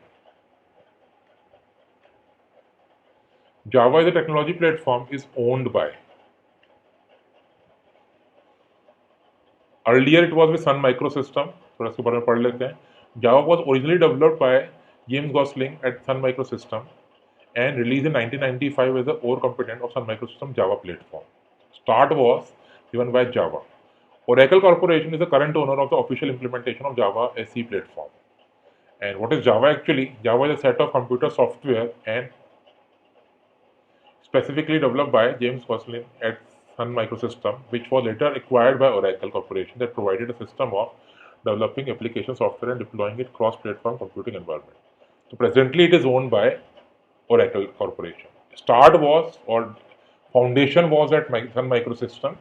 Java is a technology platform is owned by. Earlier it was with Sun Microsystem. थोड़ा इसके बारे में पढ़ लेते हैं. Java was originally developed by James Gosling at Sun Microsystem and released in 1995 as the core component of Sun Microsystem Java platform. Start was given by Java. Oracle Corporation is the current owner of the official implementation of Java SE platform. And what is Java actually? Java is a set of computer software and specifically developed by James Gosling at Sun Microsystem, which was later acquired by Oracle Corporation that provided a system of developing application software and deploying it cross-platform computing environment. So presently it is owned by Oracle Corporation. Start was or foundation was at Sun Microsystem,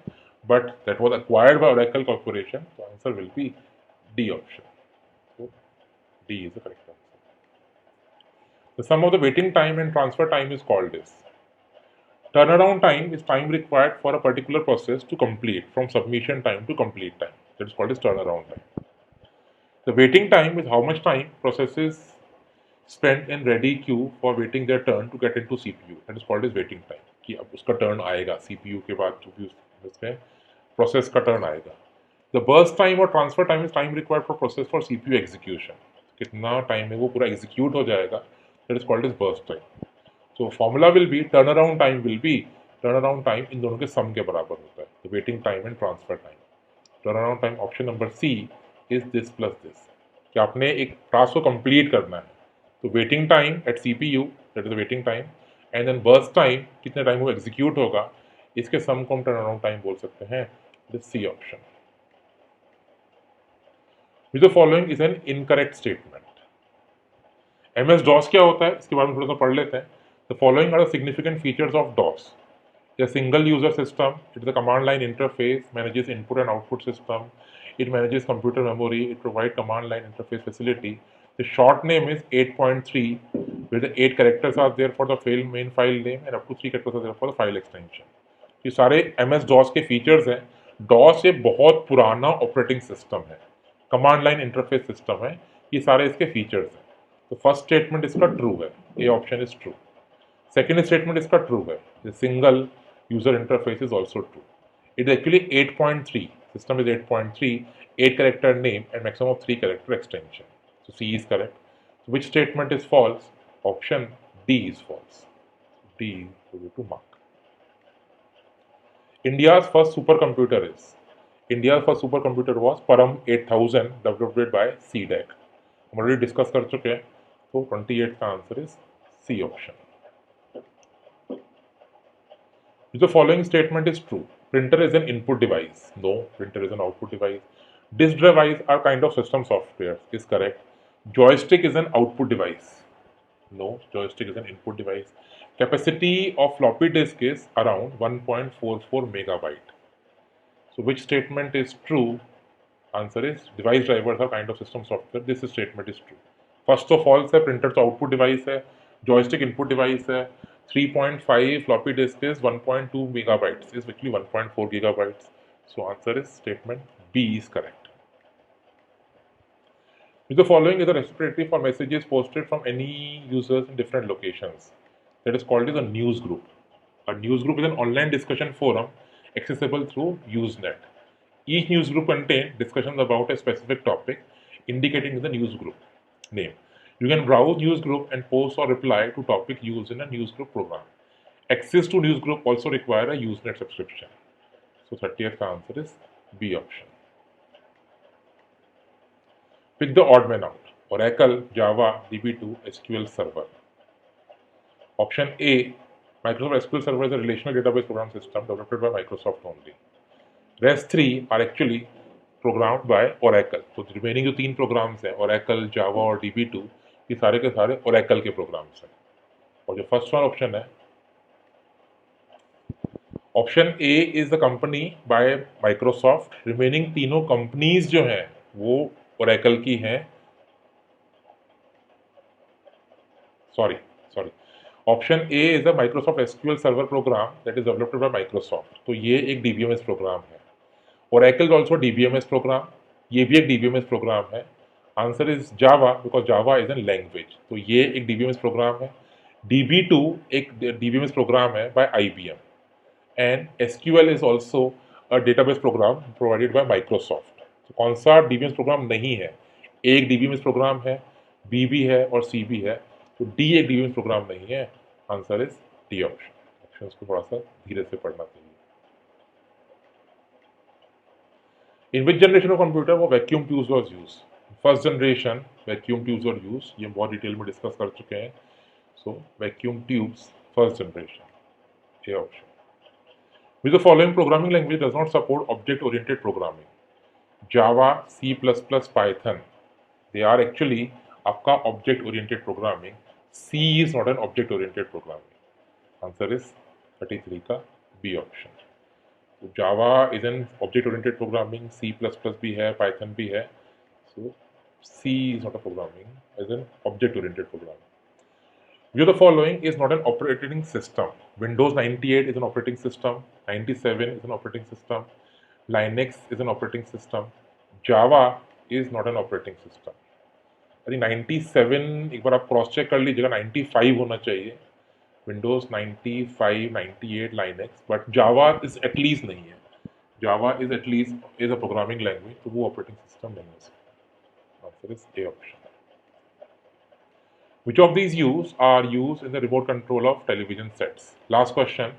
but that was acquired by Oracle Corporation. So answer will be D option. So D is the correct answer. The sum of the waiting time and transfer time is called this. Turnaround time is time required for a particular process to complete from submission time to complete time. That is called as turnaround time. The waiting time is how much time processes spend in ready queue for waiting their turn to get into CPU. That is called as waiting time. कि अब उसका turn आएगा CPU के बाद जो भी उसमें process का turn आएगा. The burst time और transfer time is time required for process for CPU execution. कितना time में वो पूरा execute हो जाएगा. That is called as burst time. So formula will be turnaround time इन दोनों के सम के बराबर होता है. The waiting time and transfer time. Turnaround time option number C is this plus this. कि आपने एक टास्क को कंप्लीट करना है. तो waiting time at CPU, that is the waiting time, and then burst time कितने टाइम वो execute होगा, इसके सम को हम टर्नअराउंड टाइम बोल सकते हैं. This C option. With the following is an incorrect statement. MS DOS क्या होता है इसके बारे में थोड़ा सा पढ़ लेते हैं. The following are the significant features of DOS. A single user system, it is a command line interface, manages input and output system, it manages computer memory, it provides command line interface facility. The short name is 8.3, where the 8 characters are there for the main file name and up to 3 characters are there for the file extension. ये सारे MS DOS के features हैं. DOS एक बहुत पुराना operating system है, command line interface system है. ये सारे इसके फीचर्स हैं. तो फर्स्ट स्टेटमेंट इसका ट्रू है, A option is true. Second statement इसका ट्रू है, single user interface is also true. It actually 8.3, system is 8.3, 8 character name and maximum of 3 character extension. So C is correct. So which statement is false? Option D is false. D is to mark. India's first supercomputer is. India's first supercomputer was Param 8000 developed by CDEC. हम already discuss कर चुके हैं. तो 28 का answer is C option. If the following statement is true, printer is an input device. No, printer is an output device. Disk drives are kind of system software is correct. Joystick is an output device. No, joystick is an input device. Capacity of floppy disk is around 1.44 megabyte. So which statement is true? Answer is device drivers are kind of system software. This statement is true. First तो false है, printer तो output device है, joystick input device है, 3.5 floppy disk is 1.2 megabytes is actually 1.4 gigabytes. So answer is statement B is correct. The following is a repository for messages posted from any users in different locations. That is called as a news group. A news group is an online discussion forum accessible through Usenet. Each news group contains discussions about a specific topic indicating the news group name. You can browse news group and post or reply to topic used in a news group program. Access to news group also require a Usenet subscription. So 30th answer is B option. Pick the odd man out. Oracle, Java, DB2, SQL Server. Option A, Microsoft SQL Server is a relational database program system developed by Microsoft only. Rest 3 are actually programmed by Oracle. So the remaining जो 3 programs हैं, Oracle, Java और DB2, ये सारे के सारे Oracle के programs हैं. और जो first one option है, option A is the company by Microsoft. Remaining तीनों companies जो हैं, वो Oracle की हैं. Sorry. Option A is the Microsoft SQL Server program that is developed by Microsoft. तो ये एक DBMS program है. Oracle is also DBMS program. ये भी एक DBMS program है. Answer is Java because Java is a language. तो ये एक DBMS program है. DB2 एक DBMS program है by IBM. And SQL is also a database program provided by Microsoft. तो कौन सा DBMS program नहीं है? एक DBMS program है, B भी है और C भी है. तो D एक DBMS प्रोग्राम नहीं है. Answer is D option. Options को थोड़ा सा धीरे से पढ़ना चाहिए. In which generation of computer वो vacuum tubes was use? First generation vacuum tubes were use. ये बहुत डिटेल में डिस्कस कर चुके हैं. So vacuum tubes first generation. A option. Which the following programming language does not support object oriented programming? Java, C++, Python. They are actually आपका object oriented programming. C is not an object oriented programming. Answer is 33 का B option. So Java is an object oriented programming, C++ भी है, Python भी है. So C is not a programming, as an object oriented programming. Which of the following is not an operating system? Windows 98 is an operating system, 97 is an operating system, Linux is an operating system, Java is not an operating system. I think 97 एक बार आप cross check कर लीजिएगा, 95 होना चाहिए. Windows 95, 98 Linux. But Java is at least नहीं है. Java is at least is a programming language. तो वो ऑपरेटिंग सिस्टम नहीं हो सकता. Answer is A option. Which of these are used in the remote control of television sets? Last question.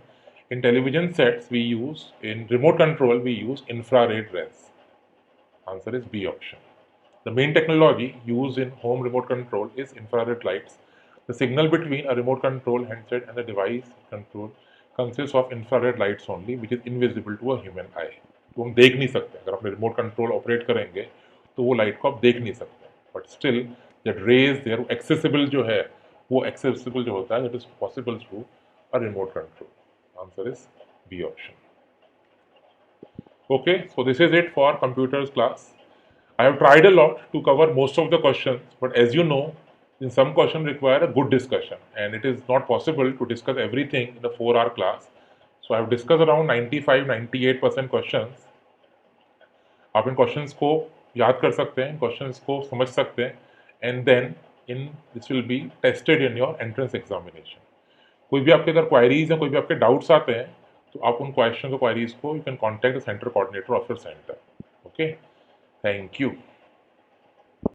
In television sets in remote control we use infrared rays. Answer is B option. The main technology used in home remote control is infrared lights. The signal between a remote control handset and the device control consists of infrared lights only, which is invisible to a human eye. तो हम देख नहीं सकते. अगर अपने remote control operate करेंगे तो वो लाइट को आप देख नहीं सकते. But still that rays there accessible जो है, वो एक्सेसिबल जो होता है, that is possible through a remote control. Answer is B option. Okay, so this is it for computers class. I have tried a lot to cover most of the questions, but as you know, in some questions require a good discussion, and it is not possible to discuss everything in a 4-hour class. So I have discussed around 95-98% questions. आप इन questions को याद कर सकते हैं, questions को समझ सकते हैं, and then this will be tested in your entrance examination. कोई भी आपके अगर क्वायरीज हैं, कोई भी आपके डाउट्स आते हैं, तो आप उन क्वेश्चन और क्वायरीज को you can contact the centre coordinator of your centre. Okay, thank you.